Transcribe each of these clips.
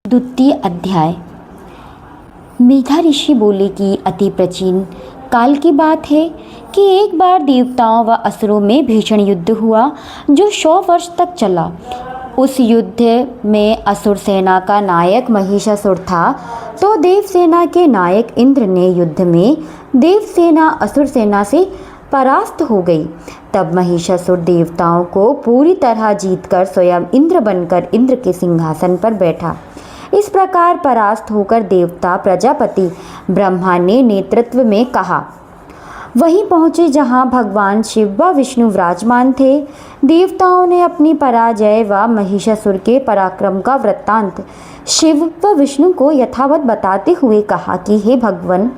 द्वितीय अध्याय। मेधा ऋषि बोले कि अति प्राचीन काल की बात है कि एक बार देवताओं व असुरों में भीषण युद्ध हुआ जो 100 वर्ष तक चला। उस युद्ध में असुर सेना का नायक महिषासुर था, तो देव सेना के नायक इंद्र ने युद्ध में देव सेना असुर सेना से परास्त हो गई। तब महिषासुर देवताओं को पूरी तरह जीतकर स्वयं इंद्र बनकर इंद्र के सिंहासन पर बैठा। इस प्रकार परास्त होकर देवता प्रजापति ब्रह्मा ने नेतृत्व में कहा वहीं पहुँचे जहाँ भगवान शिव व विष्णु विराजमान थे। देवताओं ने अपनी पराजय व महिषासुर के पराक्रम का वृत्तांत शिव व विष्णु को यथावत बताते हुए कहा कि हे भगवान,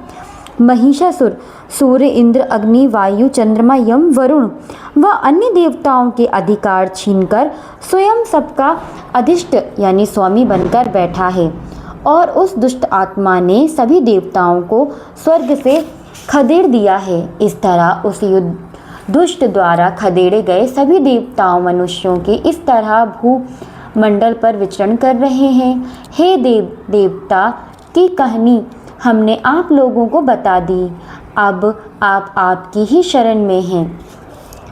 महिषासुर सूर्य, इंद्र, अग्नि, वायु, चंद्रमा, यम, वरुण व अन्य देवताओं के अधिकार छीनकर स्वयं सबका अधिष्ठ यानी स्वामी बनकर बैठा है और उस दुष्ट आत्मा ने सभी देवताओं को स्वर्ग से खदेड़ दिया है। इस तरह उस दुष्ट द्वारा खदेड़े गए सभी देवताओं मनुष्यों के इस तरह भूमंडल पर विचरण कर रहे हैं। हे देवता की कहानी हमने आप लोगों को बता दी। अब आप आपकी ही शरण में हैं।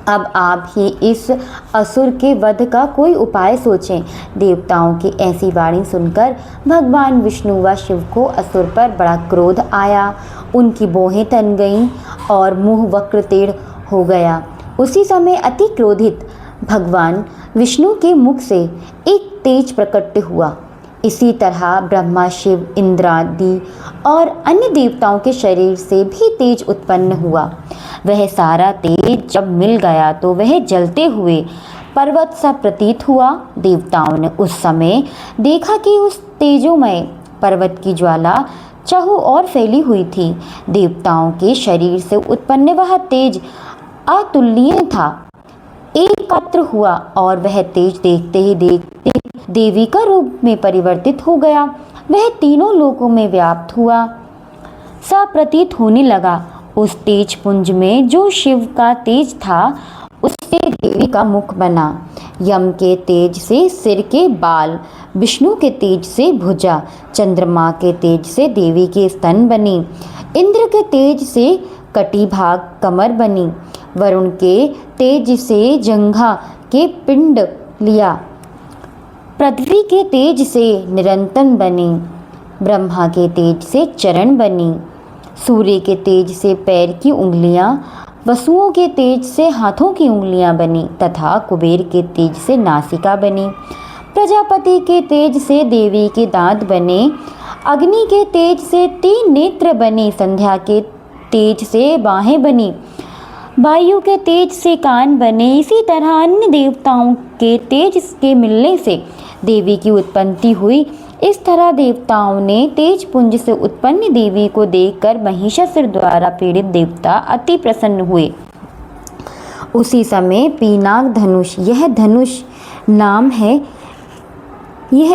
अब आप ही इस असुर के वध का कोई उपाय सोचें। देवताओं की ऐसी वाणी सुनकर भगवान विष्णु व शिव को असुर पर बड़ा क्रोध आया। उनकी भौहें तन गईं और मुंह वक्र टेढ़ हो गया। उसी समय अति क्रोधित भगवान विष्णु के मुख से एक तेज प्रकट हुआ। इसी तरह ब्रह्मा, शिव, इंद्रादि और अन्य देवताओं के शरीर से भी तेज उत्पन्न हुआ। वह सारा तेज जब मिल गया तो वह जलते हुए पर्वत सा प्रतीत हुआ। देवताओं ने उस समय देखा कि उस तेजोमय पर्वत की ज्वाला चारों ओर फैली हुई थी। देवताओं के शरीर से उत्पन्न वह तेज अतुलनीय था, एकत्र हुआ और वह तेज देखते ही देखते देवी का रूप में परिवर्तित हो गया। वह तीनों लोकों में व्याप्त हुआ सा प्रतीत होने लगा। उस तेज पुंज में जो शिव का तेज था उससे देवी का मुख बना, यम के तेज से सिर के बाल, विष्णु के तेज से भुजा, चंद्रमा के तेज से देवी के स्तन बनी, इंद्र के तेज से कटी भाग कमर बनी, वरुण के तेज से जंघा के पिंड लिया, पृथ्वी के तेज से निरंतन बनी, ब्रह्मा के तेज से चरण बनी, सूर्य के तेज से पैर की उंगलियां, वसुओं के तेज से हाथों की उंगलियां बनी तथा कुबेर के तेज से नासिका बनी, प्रजापति के तेज से देवी के दांत बने, अग्नि के तेज से 3 नेत्र बने, संध्या के तेज से बाहें बनी, वायु के तेज से कान बने। इसी तरह अन्य देवताओं के तेज के मिलने से देवी की उत्पत्ति हुई। इस तरह देवताओं ने तेज पुंज से उत्पन्न देवी को देखकर महिषासुर द्वारा पीड़ित देवता अति प्रसन्न हुए। उसी समय पिनाक धनुष, यह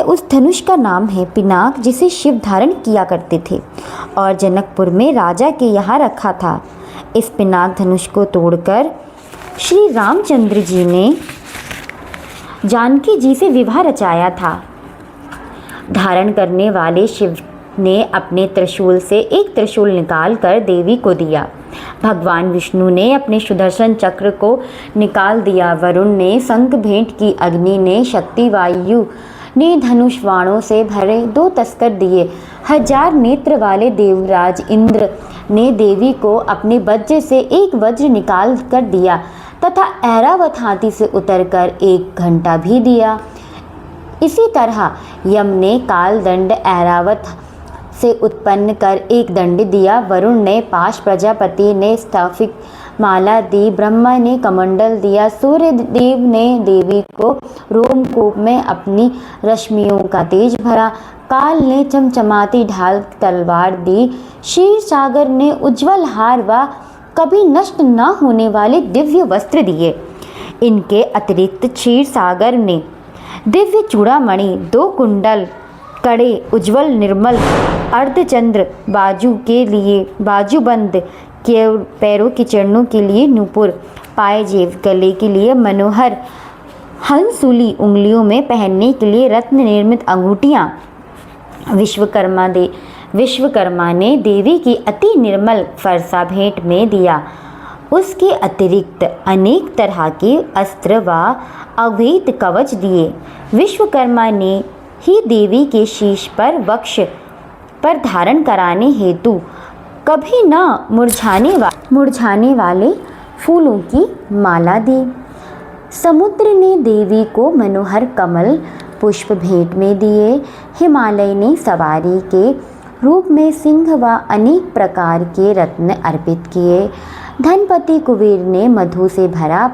उस धनुष का नाम है पिनाक, जिसे शिव धारण किया करते थे और जनकपुर में राजा के यहाँ रखा था। इस पिनाक धनुष को तोड़कर श्री रामचंद्र जी ने जानकी जी से विवाह रचाया था। धारण करने वाले शिव ने अपने त्रिशूल से एक त्रिशूल निकाल कर देवी को दिया। भगवान विष्णु ने अपने सुदर्शन चक्र को निकाल दिया। वरुण ने शंख भेंट की, अग्नि ने शक्ति, वायु ने धनुष बाणों से भरे 2 तस्कर दिए। 1000 नेत्र वाले देवराज इंद्र ने देवी को अपने वज्र से एक वज्र निकाल कर दिया तथा ऐरावत हाथी से उतरकर 1 घंटा भी दिया। इसी तरह यम ने काल दंड ऐरावत से उत्पन्न कर 1 दंड दिया। वरुण ने पाश, प्रजापति ने स्थाफिक माला दी, ब्रह्मा ने कमंडल दिया, सूर्य देव ने देवी को रोमकूप में अपनी रश्मियों का तेज भरा, काल ने चमचमाती ढाल तलवार दी, क्षीर सागर ने उज्जवल हार व कभी नष्ट न होने वाले दिव्य वस्त्र दिए। इनके अतिरिक्त क्षीर सागर ने दिव्य चूड़ामणि, 2 कुंडल, कड़े, उज्जवल निर्मल अर्धचंद्र, बाजू के लिए बाजूबंद, के पैरों के चरणों के लिए नूपुर, पायजेब, गले के लिए मनोहर हंसुली, उंगलियों में पहनने के लिए रत्न निर्मित अंगूठियाँ, विश्वकर्मा ने देवी की अति निर्मल फरसा भेंट में दिया। उसके अतिरिक्त अनेक तरह के अस्त्र व अद्भुत कवच दिए। विश्वकर्मा ने ही देवी के शीश पर वक्ष पर धारण कराने हेतु कभी न मुरझाने वाले फूलों की माला दी। समुद्र ने देवी को मनोहर कमल पुष्प भेंट में दिए। हिमालय ने सवारी के रूप में सिंह व अनेक प्रकार के रत्न अर्पित किए। धनपति कुबेर ने मधु से भरा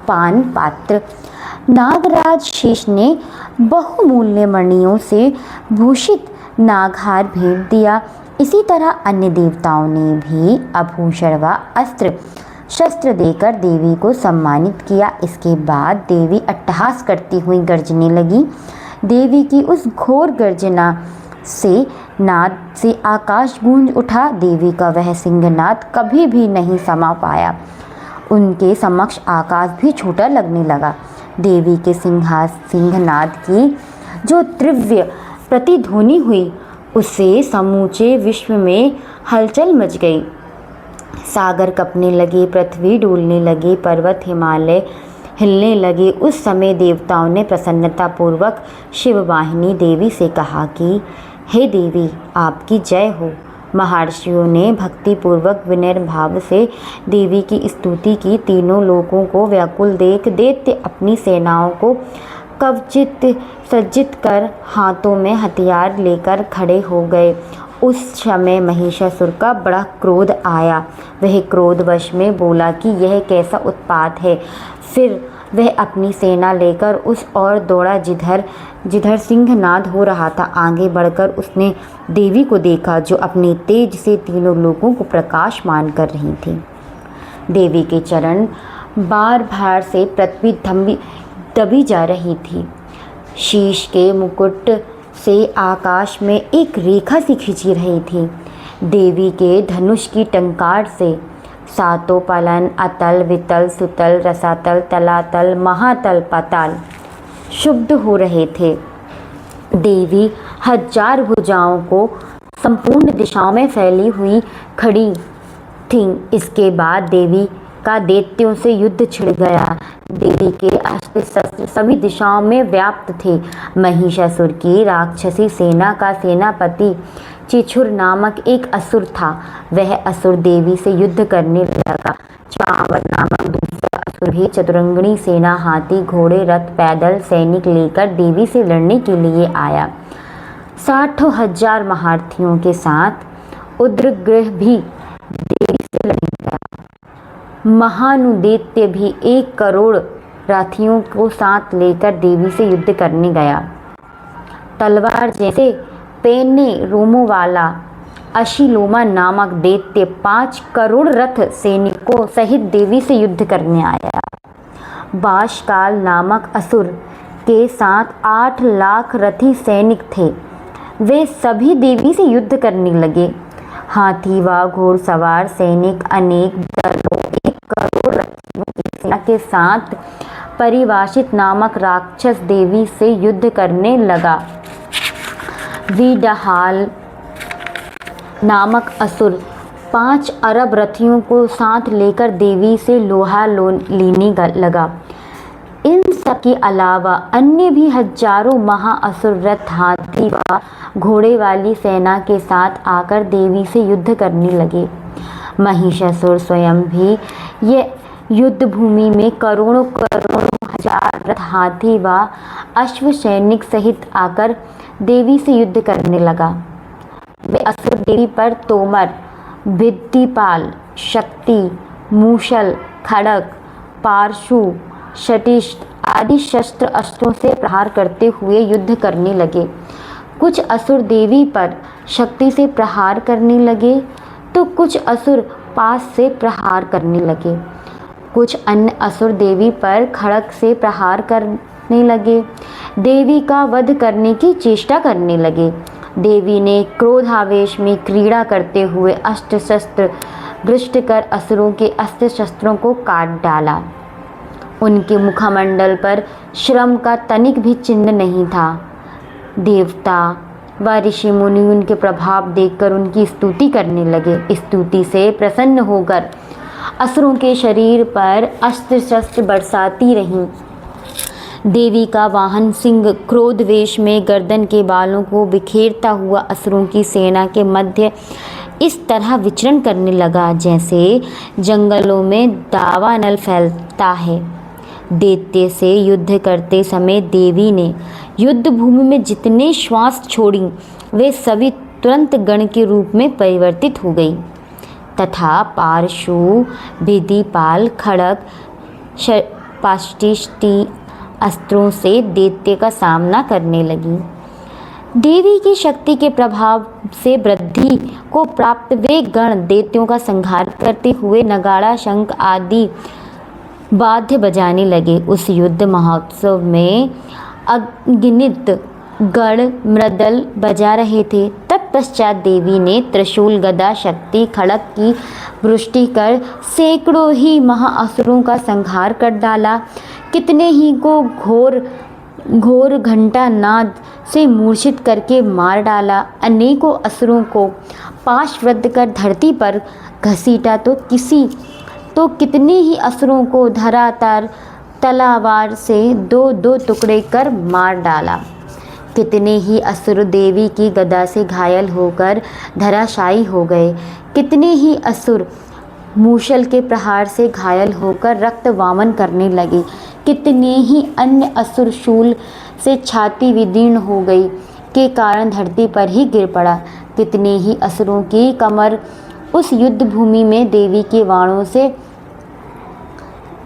पान पात्र, नागराज शेष ने बहुमूल्य मणियों से भूषित नागहार भेंट दिया। इसी तरह अन्य देवताओं ने भी आभूषण व अस्त्र शस्त्र देकर देवी को सम्मानित किया। इसके बाद देवी अट्टहास करती हुई गरजने लगी। देवी की उस घोर गर्जना से नाद से आकाश गूंज उठा। देवी का वह सिंहनाद कभी भी नहीं समा पाया। उनके समक्ष आकाश भी छोटा लगने लगा। देवी के सिंहनाद की जो तीव्र प्रतिध्वनि हुई, उससे समूचे विश्व में हलचल मच गई। सागर कँपने लगे, पृथ्वी डूलने लगी, पर्वत हिमालय हिलने लगे। उस समय देवताओं ने प्रसन्नतापूर्वक शिववाहिनी देवी से कहा कि हे देवी, आपकी जय हो। महर्षियों ने भक्तिपूर्वक विनम्र भाव से देवी की स्तुति की। तीनों लोगों को व्याकुल देख दैत्य अपनी सेनाओं को कवचित सज्जित कर हाथों में हथियार लेकर खड़े हो गए। उस समय महिषासुर का बड़ा क्रोध आया। वह क्रोधवश में बोला कि यह कैसा उत्पात है। फिर वह अपनी सेना लेकर उस ओर दौड़ा जिधर सिंहनाद हो रहा था। आगे बढ़कर उसने देवी को देखा, जो अपने तेज से तीनों लोगों को प्रकाशमान कर रही थी। देवी के चरण बार बार से पृथ्वी दबी जा रही थी। शीश के मुकुट से आकाश में एक रेखा सी खिंची रही थी। देवी के धनुष की टंकार से सातों पलन, अतल, वितल, सुतल, रसातल, तलातल, महातल, पाताल शुद्ध हो रहे थे। देवी हजार भुजाओं को संपूर्ण दिशाओं में फैली हुई खड़ी थीं। इसके बाद देवी का दैत्यों से युद्ध छिड़ गया। देवी के अस्त्र शस्त्र सभी दिशाओं में व्याप्त थे। महिषासुर की राक्षसी सेना का सेनापति चिछुर नामक एक असुर था। वह असुर देवी से युद्ध करने लगा। चांवर नामक दूसरा असुर भी चतुरंगिणी सेना, हाथी, घोड़े, रथ, पैदल सैनिक लेकर देवी से लड़ने के लिए आया। 60,000 महारथियों के साथ उग्रग्रह भी देवी से लड़ने गया। महानुदैत्य भी 1 करोड़ रथियों को साथ लेकर देवी से युद्ध करने गया। तलवार जैसे पैने रोमों वाला अशिलोमा नामक दैत्य 5 करोड़ रथ सैनिकों सहित देवी से युद्ध करने आया। बाशकाल नामक असुर के साथ 8 लाख रथी सैनिक थे। वे सभी देवी से युद्ध करने लगे। हाथी व घोड़सवार सैनिक अनेक दलों 1 करोड़ रथियों की सेना के साथ परिभाषित नामक राक्षस देवी से युद्ध करने लगा। विडहाल नामक असुर 5 अरब रथियों को साथ लेकर देवी से लोहा लेने लगा। इन सब के अलावा अन्य भी हजारों महाअसुर रथ, हाथी व घोड़े वाली सेना के साथ आकर देवी से युद्ध करने लगे। महिषासुर स्वयं भी ये युद्ध भूमि में करोड़ों हजार रथ, हाथी व अश्व सैनिक सहित आकर देवी से युद्ध करने लगा। वे असुर देवी पर तोमर, भित्तिपाल, शक्ति, मूषल, खड़ग, पारशु, शटिष्ठ आदि शस्त्र अस्त्रों से प्रहार करते हुए युद्ध करने लगे। कुछ असुर देवी पर शक्ति से प्रहार करने लगे तो कुछ असुर पास से प्रहार करने लगे। कुछ अन्य असुर देवी पर खड़ग से प्रहार करने लगे, देवी का वध करने की चेष्टा करने लगे। देवी ने क्रोधावेश में क्रीड़ा करते हुए अस्त्र शस्त्र भ्रष्ट कर असुरों के अस्त्र शस्त्रों को काट डाला। उनके मुखमंडल पर श्रम का तनिक भी चिन्ह नहीं था। देवता वह ऋषि मुनि उनके प्रभाव देखकर उनकी स्तुति करने लगे। स्तुति से प्रसन्न होकर असुरों के शरीर पर अस्त्र शस्त्र बरसाती रहीं। देवी का वाहन सिंह क्रोध वेश में गर्दन के बालों को बिखेरता हुआ असुरों की सेना के मध्य इस तरह विचरण करने लगा जैसे जंगलों में दावानल फैलता है। दैत्य से युद्ध करते समय देवी ने युद्ध भूमि में जितने श्वास छोड़ी वे सभी तुरंत गण के रूप में परिवर्तित हो गई तथा पारशु, भिदिपाल, खड़ग, पाष्टिष्टि अस्त्रों से दैत्य का सामना करने लगी। देवी की शक्ति के प्रभाव से वृद्धि को प्राप्त वे गण दैत्यों का संहार करते हुए नगाड़ा, शंख आदि वाद्य बजाने लगे। उस युद्ध महोत्सव में अगणित गण मृदल बजा रहे थे। तत्पश्चात देवी ने त्रिशूल, गदा, शक्ति, खड़ग की वृष्टि कर सैकड़ों ही महाअसुरों का संहार कर डाला। कितने ही को घोर घंटा नाद से मूर्छित करके मार डाला। अनेकों असुरों को पाशवृद्ध कर धरती पर घसीटा तो कितने ही असुरों को धरातार तलवार से दो दो टुकड़े कर मार डाला। कितने ही असुर देवी की गदा से घायल होकर धराशायी हो गए। कितने ही असुर मूषल के प्रहार से घायल होकर रक्त वामन करने लगे। कितने ही अन्य असुर शूल से छाती विदीर्ण हो गई के कारण धरती पर ही गिर पड़ा। कितने ही असुरों की कमर उस युद्ध भूमि में देवी के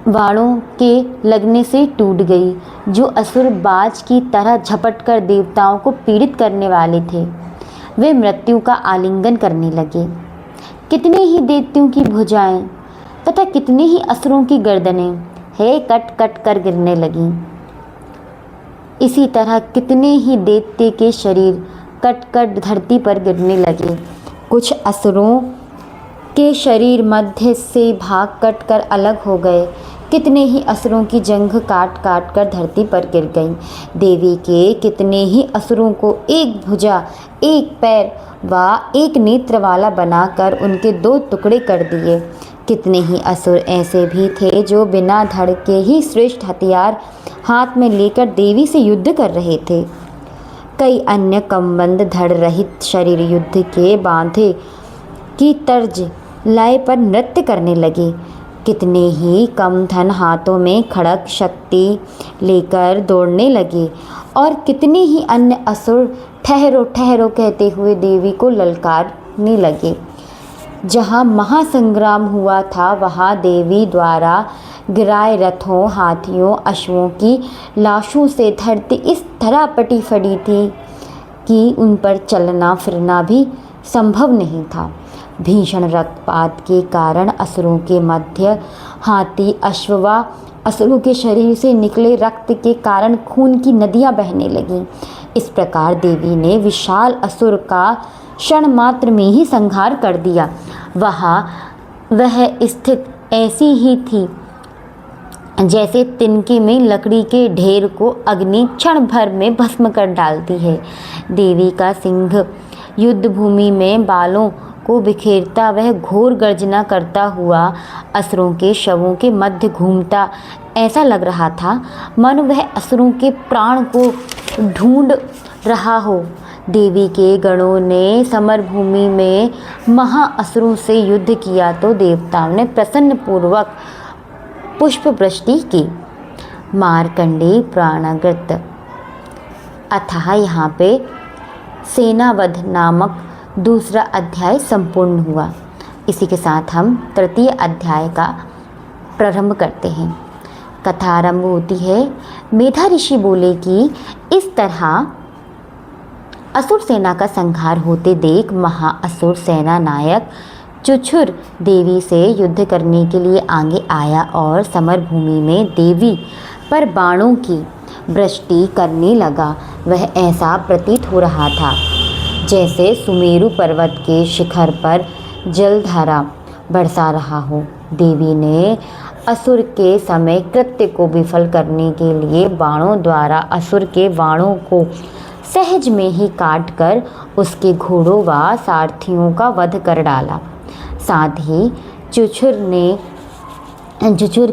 वाणों के लगने से टूट गई। जो असुर बाज की तरह झपट कर देवताओं को पीड़ित करने वाले थे वे मृत्यु का आलिंगन करने लगे। कितने ही दैत्यों की भुजाएं तथा कितने ही असुरों की गर्दनें कट कट कर गिरने लगीं। इसी तरह कितने ही दैत्य के शरीर कट कट धरती पर गिरने लगे। कुछ असुरों के शरीर मध्य से भाग कट कर अलग हो गए। कितने ही असुरों की जंघ काट काट कर धरती पर गिर गई। देवी के कितने ही असुरों को एक भुजा, एक पैर व एक नेत्र वाला बनाकर उनके दो टुकड़े कर दिए। कितने ही असुर ऐसे भी थे जो बिना धड़ के ही श्रेष्ठ हथियार हाथ में लेकर देवी से युद्ध कर रहे थे। कई अन्य कमबंद धड़ रहित शरीर युद्ध के बांधे की तर्ज लय पर नृत्य करने लगे। कितने ही कम धन हाथों में खड़ग शक्ति लेकर दौड़ने लगे और कितने ही अन्य असुर ठहरो ठहरो कहते हुए देवी को ललकारने लगे। जहाँ महासंग्राम हुआ था वहाँ देवी द्वारा गिराए रथों, हाथियों, अश्वों की लाशों से धरती इस तरह पटी फटी थी कि उन पर चलना फिरना भी संभव नहीं था। भीषण रक्तपात के कारण असुरों के मध्य हाथी, अश्व व असुरों के शरीर से निकले रक्त के कारण खून की नदियाँ बहने लगीं। इस प्रकार देवी ने विशाल असुर का क्षण मात्र में ही संहार कर दिया। वह स्थित ऐसी ही थी जैसे तिनके में लकड़ी के ढेर को अग्नि क्षण भर में भस्म कर डालती है। देवी का सिंह युद्ध भूमि में बालों को बिखेरता वह घोर गर्जना करता हुआ असुरों के शवों के मध्य घूमता ऐसा लग रहा था मानो वह असुरों के प्राण को ढूंढ रहा हो। देवी के गणों ने समरभूमि में महाअसुरों से युद्ध किया तो देवताओं ने प्रसन्न पूर्वक पुष्प वृष्टि की। मार्कंडेय प्राणागत अतः यहाँ पे सेनावध नामक दूसरा अध्याय संपूर्ण हुआ। इसी के साथ हम तृतीय अध्याय का प्रारंभ करते हैं। कथा आरंभ होती है। मेधा ऋषि बोले कि इस तरह असुर सेना का संहार होते देख महाअसुर सेना नायक चुछुर देवी से युद्ध करने के लिए आगे आया और समरभूमि में देवी पर बाणों की वृष्टि करने लगा। वह ऐसा प्रतीत हो रहा था जैसे सुमेरु पर्वत के शिखर पर जलधारा बरसा रहा हो। देवी ने असुर के समय कृत्य को विफल करने के लिए बाणों द्वारा असुर के बाणों को सहज में ही काट कर उसके घोड़ों व सारथियों का वध कर डाला। साथ ही चुचुर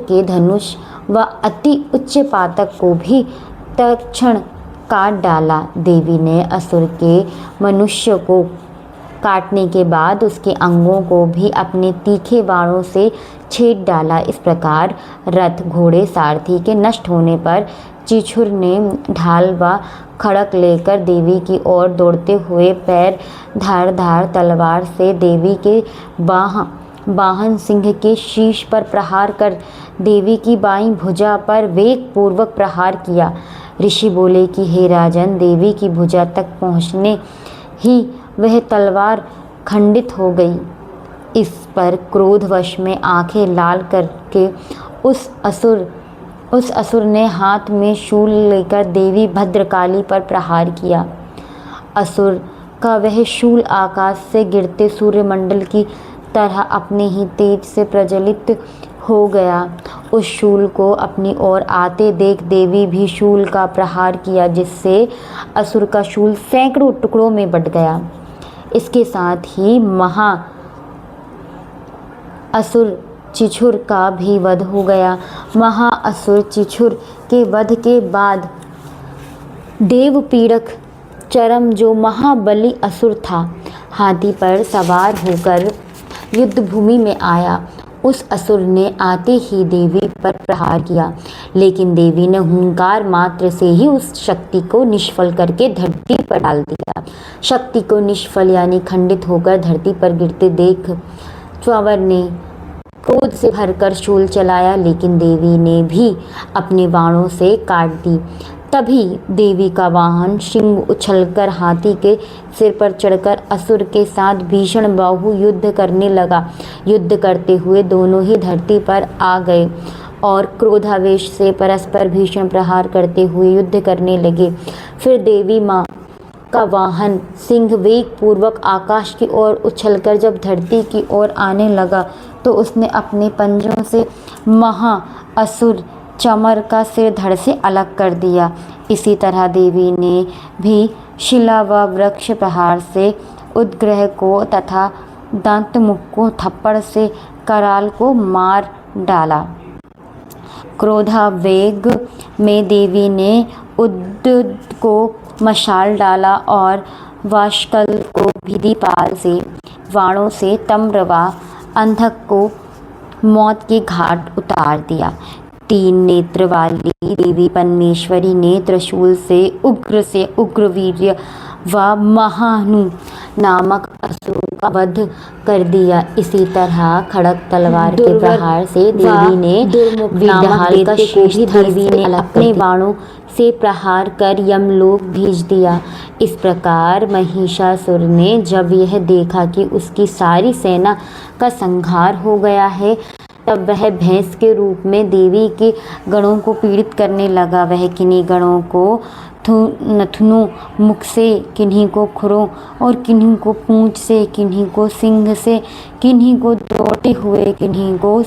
के धनुष व अति उच्च पातक को भी तत्क्षण काट डाला। देवी ने असुर के मनुष्य को काटने के बाद उसके अंगों को भी अपने तीखे बाणों से छेद डाला। इस प्रकार रथ घोड़े सारथी के नष्ट होने पर चिछुर ने ढाल व खड़क लेकर देवी की ओर दौड़ते हुए पैर धारदार तलवार से देवी के वाहन सिंह के शीश पर प्रहार कर देवी की बाईं भुजा पर वेग पूर्वक प्रहार किया। ऋषि बोले कि हे राजन, देवी की भुजा तक पहुँचने ही वह तलवार खंडित हो गई। इस पर क्रोधवश में आंखें लाल करके उस असुर ने हाथ में शूल लेकर देवी भद्रकाली पर प्रहार किया। असुर का वह शूल आकाश से गिरते सूर्यमंडल की तरह अपने ही तेज से प्रज्वलित हो गया। उस शूल को अपनी ओर आते देख देवी भी शूल का प्रहार किया, जिससे असुर का शूल सैकड़ों टुकड़ों में बट गया। इसके साथ ही महा असुर चिछुर का भी वध हो गया। महाअसुर चिछुर के वध के बाद देवपीड़क चरम जो महाबली असुर था, हाथी पर सवार होकर युद्ध भूमि में आया। उस असुर ने आते ही देवी पर प्रहार किया, लेकिन देवी ने हुंकार मात्र से ही उस शक्ति को निष्फल करके धरती पर डाल दिया। शक्ति को निष्फल यानी खंडित होकर धरती पर गिरते देख च्वावर ने क्रोध से भरकर शूल चलाया, लेकिन देवी ने भी अपने बाणों से काट दी। तभी देवी का वाहन सिंह उछलकर हाथी के सिर पर चढ़कर असुर के साथ भीषण बाहु युद्ध करने लगा। युद्ध करते हुए दोनों ही धरती पर आ गए और क्रोधावेश से परस्पर भीषण प्रहार करते हुए युद्ध करने लगे। फिर देवी माँ का वाहन सिंह वेग पूर्वक आकाश की ओर उछलकर जब धरती की ओर आने लगा, तो उसने अपने पंजों से महाअसुर चमर का सिर धड़ से अलग कर दिया। इसी तरह देवी ने भी शिला व वृक्ष प्रहार से उद्ग्रह को तथा दंतमुख को थप्पड़ से कराल को मार डाला। क्रोधावेग में देवी ने उद्युत को मशाल डाला और वाशकल को भिदिपाल से वाणों से तम्र व अंधक को मौत के घाट उतार दिया। 3 नेत्र वाली देवी परमेश्वरी ने त्रिशूल से उग्रवीर्य व महानु नामक असुर का वध कर दिया। इसी तरह खड़क तलवार के प्रहार से देवी ने विद्याल का शीश देवी ने अपने बाणों से प्रहार कर यमलोक भेज दिया। इस प्रकार महिषासुर ने जब यह देखा कि उसकी सारी सेना का संहार हो गया है, तब वह भैंस के रूप में देवी के गणों को पीड़ित करने लगा। वह किन्हीं गणों को नथनों मुख से, किन्हीं को खुरों और किन्हीं को पूंछ से, किन्हीं को सिंह से, किन्हीं को दौड़ते हुए, किन्हीं को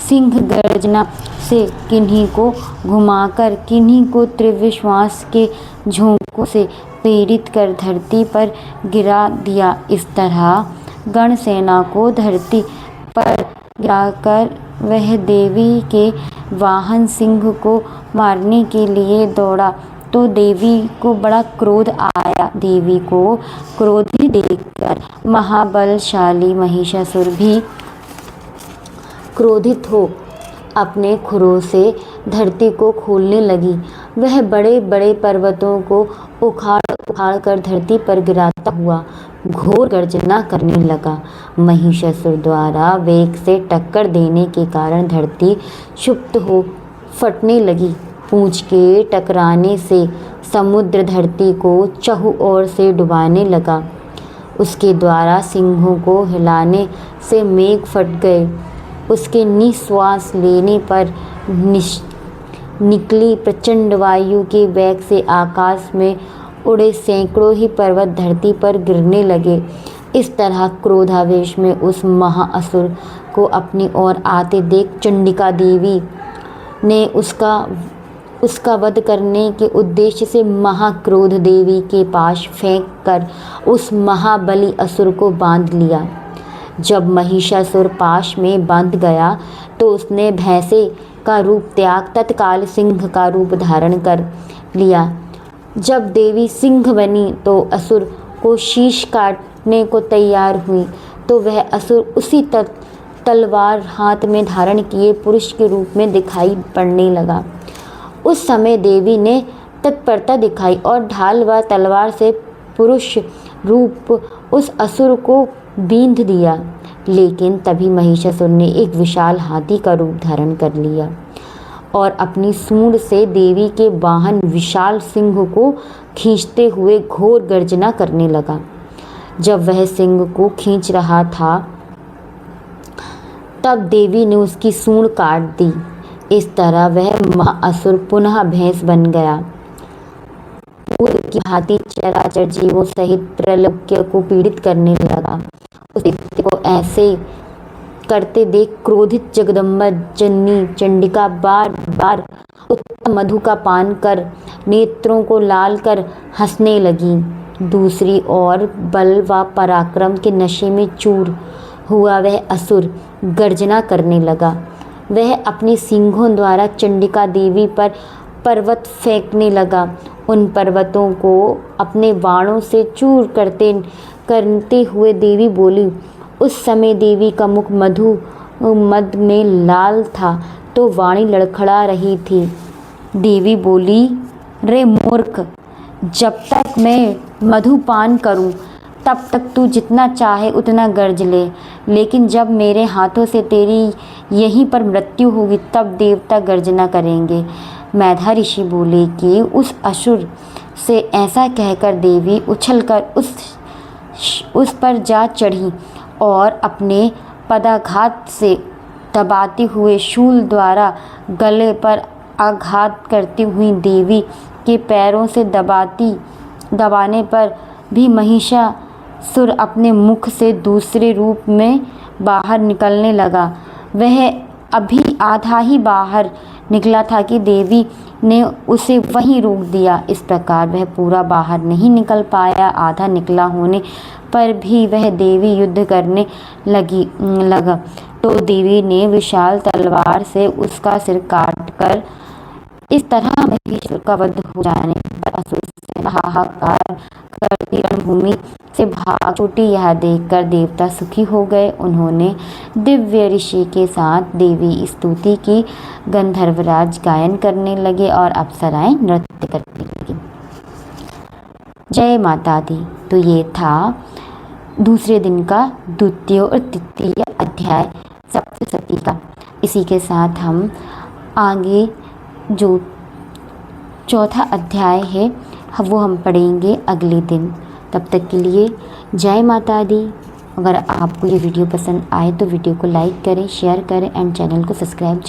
सिंह गर्जना से, किन्हीं को घुमाकर, किन्हीं को त्रिविश्वास के झोंकों से पीड़ित कर धरती पर गिरा दिया। इस तरह गण सेना को धरती पर गिराकर वह देवी के वाहन सिंह को मारने के लिए दौड़ा, तो देवी को बड़ा क्रोध आया। देवी को क्रोधित देखकर महाबलशाली महिषासुर भी क्रोधित हो अपने खुरों से धरती को खोलने लगी। वह बड़े बड़े पर्वतों को उखाड़ कर धरती पर गिराता हुआ घोर गर्जना करने लगा। महिषासुर द्वारा वेग से टक्कर देने के कारण धरती क्षुब्ध हो फटने लगी। पूंछ के टकराने से समुद्र धरती को चहु ओर से डुबाने लगा। उसके द्वारा सिंहों को हिलाने से मेघ फट गए। उसके निश्वास लेने पर निकली प्रचंड वायु के वेग से आकाश में उड़े सैकड़ों ही पर्वत धरती पर गिरने लगे। इस तरह क्रोधावेश में उस महाअसुर को अपनी ओर आते देख चंडिका देवी ने उसका उसका वध करने के उद्देश्य से महाक्रोध देवी के पास फेंक कर उस महाबली असुर को बांध लिया। जब महिषासुर पाश में बंध गया तो उसने भैंसे का रूप त्याग तत्काल सिंह का रूप धारण कर लिया। जब देवी सिंह बनी तो असुर को शीश काटने को तैयार हुई तो वह असुर उसी तलवार हाथ में धारण किए पुरुष के रूप में दिखाई पड़ने लगा। उस समय देवी ने तत्परता दिखाई और ढाल व तलवार से पुरुष रूप उस असुर को बींध दिया। लेकिन तभी महिषासुर ने एक विशाल हाथी का रूप धारण कर लिया और अपनी सूंड से देवी के वाहन विशाल सिंह को खींचते हुए घोर गर्जना करने लगा। जब वह सिंह को खींच रहा था तब देवी ने उसकी सूंड काट दी। इस तरह वह महाअसुर पुनः भैंस बन गया। पूर्व की भांति चराचर जीवों सहित त्रैलोक्य को पीड़ित करने लगा। उस व्यक्ति को ऐसे करते देख क्रोधित जगदम्बा जननी चंडिका बार बार उत्तम मधु का पान कर नेत्रों को लाल कर हंसने लगी। दूसरी ओर बल व पराक्रम के नशे में चूर हुआ वह असुर गर्जना करने लगा। वह अपने सिंहों द्वारा चंडिका देवी पर पर्वत फेंकने लगा। उन पर्वतों को अपने बाणों से चूर करते हुए देवी बोली। उस समय देवी का मुख मद में लाल था तो वाणी लड़खड़ा रही थी। देवी बोली, रे मूर्ख, जब तक मैं मधुपान करूं तब तक तू जितना चाहे उतना गर्ज ले, लेकिन जब मेरे हाथों से तेरी यहीं पर मृत्यु होगी तब देवता गर्जना करेंगे। मैधा ऋषि बोले कि उस असुर से ऐसा कहकर देवी उछलकर उस पर जा चढ़ी और अपने पदाघात से दबाते हुए शूल द्वारा गले पर आघात करती हुई देवी के पैरों से दबाने पर भी महिषासुर अपने मुख से दूसरे रूप में बाहर निकलने लगा। वह अभी आधा ही बाहर निकला था कि देवी ने उसे वहीं रोक दिया। इस प्रकार वह पूरा बाहर नहीं निकल पाया। आधा निकला होने पर भी वह देवी युद्ध करने लगा तो देवी ने विशाल तलवार से उसका सिर काट कर इस तरह महिषासुर का वध हो जाने पर असुर से हाहाकार करती रणभूमि से भाग छूटी। यह देखकर देवता सुखी हो गए। उन्होंने दिव्य ऋषि के साथ देवी स्तुति की। गंधर्वराज गायन करने लगे और अप्सराएं नृत्य करने लगी। जय माता दी। तो ये था दूसरे दिन का द्वितीय और तृतीय अध्याय सप्तशती का। इसी के साथ हम आगे जो चौथा अध्याय है वो हम पढ़ेंगे अगले दिन। तब तक के लिए जय माता दी। अगर आपको ये वीडियो पसंद आए तो वीडियो को लाइक करें, शेयर करें एंड चैनल को सब्सक्राइब